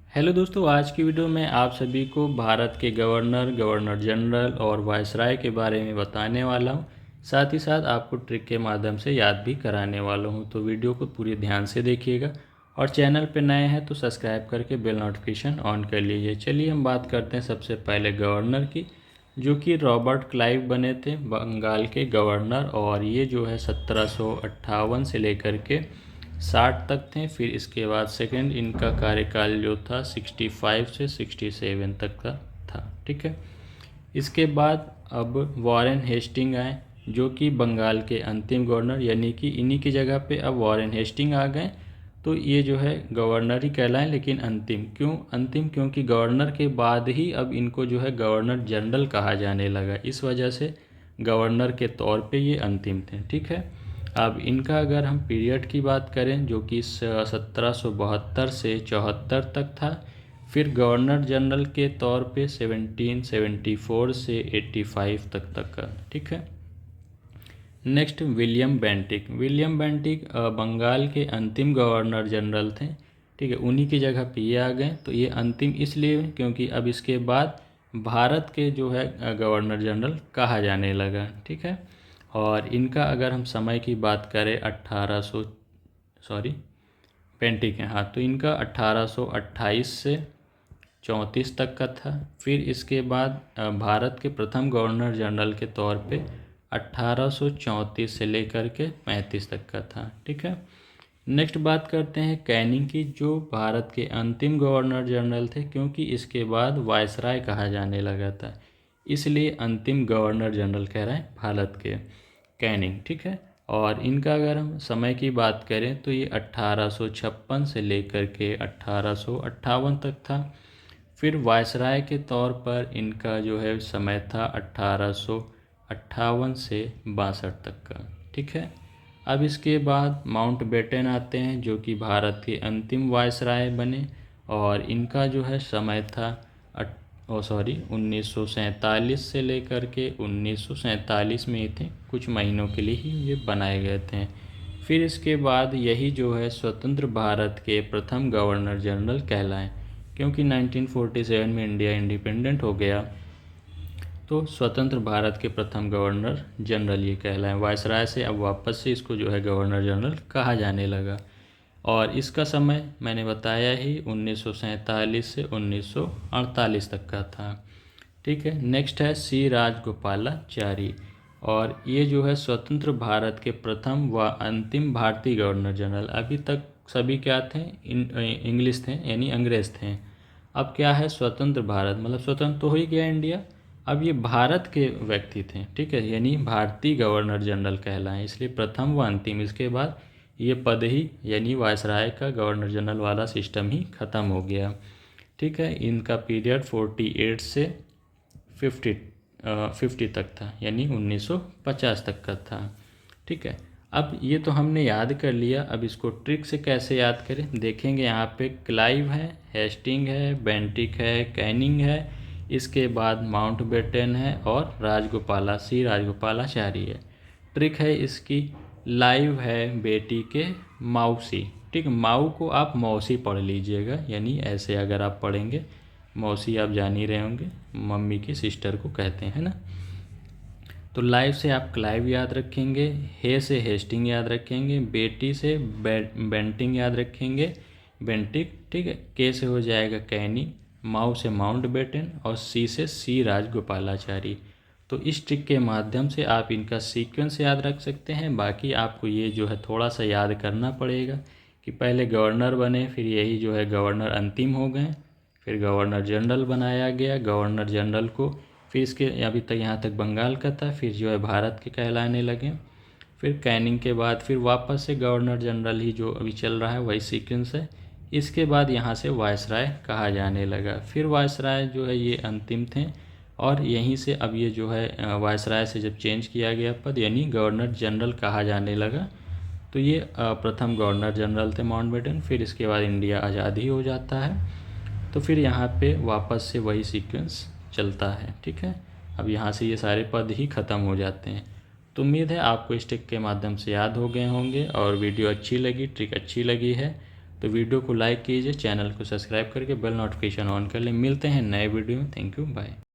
Hello दोस्तों, आज की वीडियो में आप सभी को भारत के गवर्नर, गवर्नर जनरल और वायसराय के बारे में बताने वाला हूं। साथ ही साथ आपको ट्रिक के माध्यम से याद भी कराने वाला हूं। तो वीडियो को पूरी ध्यान से देखिएगा और चैनल पे नए हैं तो सब्सक्राइब करके बेल नोटिफिकेशन ऑन कर लीजिए। चलिए हम बात करते हैं सबसे पहले गवर्नर की, जो कि रॉबर्ट क्लाइव बने थे बंगाल के गवर्नर। और ये जो है 1758 से लेकर के 60 तक थे। फिर इसके बाद सेकंड इनका कार्यकाल जो था 65 से 67 तक का था। ठीक है। इसके बाद अब वॉरेन हेस्टिंग आए, जो कि बंगाल के अंतिम गवर्नर, यानी कि इन्हीं की जगह पे अब वॉरेन हेस्टिंग आ गए। तो ये जो है गवर्नर ही कहलाएं, लेकिन अंतिम। क्यों अंतिम? क्योंकि गवर्नर के बाद ही अब इनको जो है गवर्नर जनरल कहा जाने लगा, इस वजह से गवर्नर के तौर पे ये अंतिम थे। ठीक है। अब इनका अगर हम पीरियड की बात करें, जो कि 1772 से 74 तक था। फिर गवर्नर जनरल के तौर पे 1774 से 85 तक का। ठीक है। Next William Bentinck. William Bentinck Bengal के अंतिम गवर्नर जनरल थे। ठीक है। उन्हीं की जगह पे ये आ गए। तो ये अंतिम इसलिए क्योंकि अब इसके बाद भारत के जो है गवर्नर जनरल कहा जाने लगा। ठीक है। और इनका अगर हम समय की बात करें 1800 सॉरी पेंटिक है, हाँ, तो इनका 1828 से 34 तक का था। फिर इसके बाद भारत के प्रथम गवर्नर जनरल के तौर पे 1834 से लेकर के 35 तक का था। ठीक है। नेक्स्ट बात करते हैं कैनिंग की, जो भारत के अंतिम गवर्नर जनरल थे, क्योंकि इसके बाद वायसराय कहा जाने लगा था, इसलिए अंतिम गवर्नर जनरल कह रहे हैं भारत के कैनिंग। ठीक है। और इनका अगर हम समय की बात करें तो ये 1856 से लेकर के 1858 तक था। फिर वायसराय के तौर पर इनका जो है समय था 1858 से 62 तक का। ठीक है। अब इसके बाद माउंट बेटन आते हैं, जो कि भारत के अंतिम वायसराय बने। और इनका जो है समय था 1947 से लेकर के 1947 में ही थे, कुछ महीनों के लिए ही ये बनाए गए थे। फिर इसके बाद यही जो है स्वतंत्र भारत के प्रथम गवर्नर जनरल कहलाए, क्योंकि 1947 में इंडिया इंडिपेंडेंट हो गया, तो स्वतंत्र भारत के प्रथम गवर्नर जनरल ये कहलाए। वायसराय से अब वापस से इसको जो है गवर्नर जनरल कहा जाने लगा। और इसका समय मैंने बताया ही 1947 से 1948 तक का था। ठीक है। नेक्स्ट है सी राजगोपालाचारी, और ये जो है स्वतंत्र भारत के प्रथम व अंतिम भारतीय गवर्नर जनरल। अभी तक सभी क्या थे? इंग्लिश थे, यानी अंग्रेज थे। अब क्या है? स्वतंत्र भारत, मतलब स्वतंत्र तो हो ही गया इंडिया, अब ये भारत के व्यक्ति थे। ठीक है। यानी भारतीय गवर्नर जनरल कहलाएं, इसलिए प्रथम व अंतिम। इसके बाद ये पद ही, यानी वायसराय का गवर्नर जनरल वाला सिस्टम ही ख़त्म हो गया। ठीक है। इनका पीरियड 48 से 50 तक था, यानी 1950 तक का था। ठीक है। अब ये तो हमने याद कर लिया। अब इसको ट्रिक से कैसे याद करें देखेंगे। यहाँ पे क्लाइव है, हेस्टिंग है, बेंटिक है, कैनिंग है, इसके बाद माउंट बेटन है और राजगोपालाचारी है। ट्रिक है इसकी, लाइव है बेटी के मौसी। ठीक, माऊ को आप मौसी पढ़ लीजिएगा, यानी ऐसे अगर आप पढ़ेंगे, मौसी आप जान ही रहे होंगे, मम्मी की सिस्टर को कहते हैं ना। तो लाइव से आप क्लाइव याद रखेंगे, हे से हेस्टिंग याद रखेंगे, बेटी से बेंटिंग याद रखेंगे, बेंटिक। ठीक है। के से हो जाएगा कैनिंग, माऊ से माउंट बेटन और सी से सी राजगोपालाचारी। तो इस ट्रिक के माध्यम से आप इनका सीक्वेंस याद रख सकते हैं। बाकी आपको ये जो है थोड़ा सा याद करना पड़ेगा कि पहले गवर्नर बने, फिर यही जो है गवर्नर अंतिम हो गए, फिर गवर्नर जनरल बनाया गया। गवर्नर जनरल को फिर इसके अभी तक यहाँ तक बंगाल का था, फिर जो है भारत के कहलाने लगे। फिर कैनिंग के बाद फिर वापस से गवर्नर जनरल ही जो अभी चल रहा है, वही सीक्वेंस है। इसके बाद यहाँ से वायसराय कहा जाने लगा। फिर वायसराय जो है ये अंतिम थे, और यहीं से अब ये जो है वायसराय से जब चेंज किया गया पद, यानी गवर्नर जनरल कहा जाने लगा, तो ये प्रथम गवर्नर जनरल थे माउंटबेटन। फिर इसके बाद इंडिया आज़ाद ही हो जाता है, तो फिर यहाँ पे वापस से वही सीक्वेंस चलता है। ठीक है। अब यहाँ से ये सारे पद ही ख़त्म हो जाते हैं। तो उम्मीद है आपको इस ट्रिक के माध्यम से याद हो गए होंगे, और वीडियो अच्छी लगी, ट्रिक अच्छी लगी है तो वीडियो को लाइक कीजिए, चैनल को सब्सक्राइब करके बेल नोटिफिकेशन ऑन कर लें। मिलते हैं नए वीडियो में। Thank you, bye.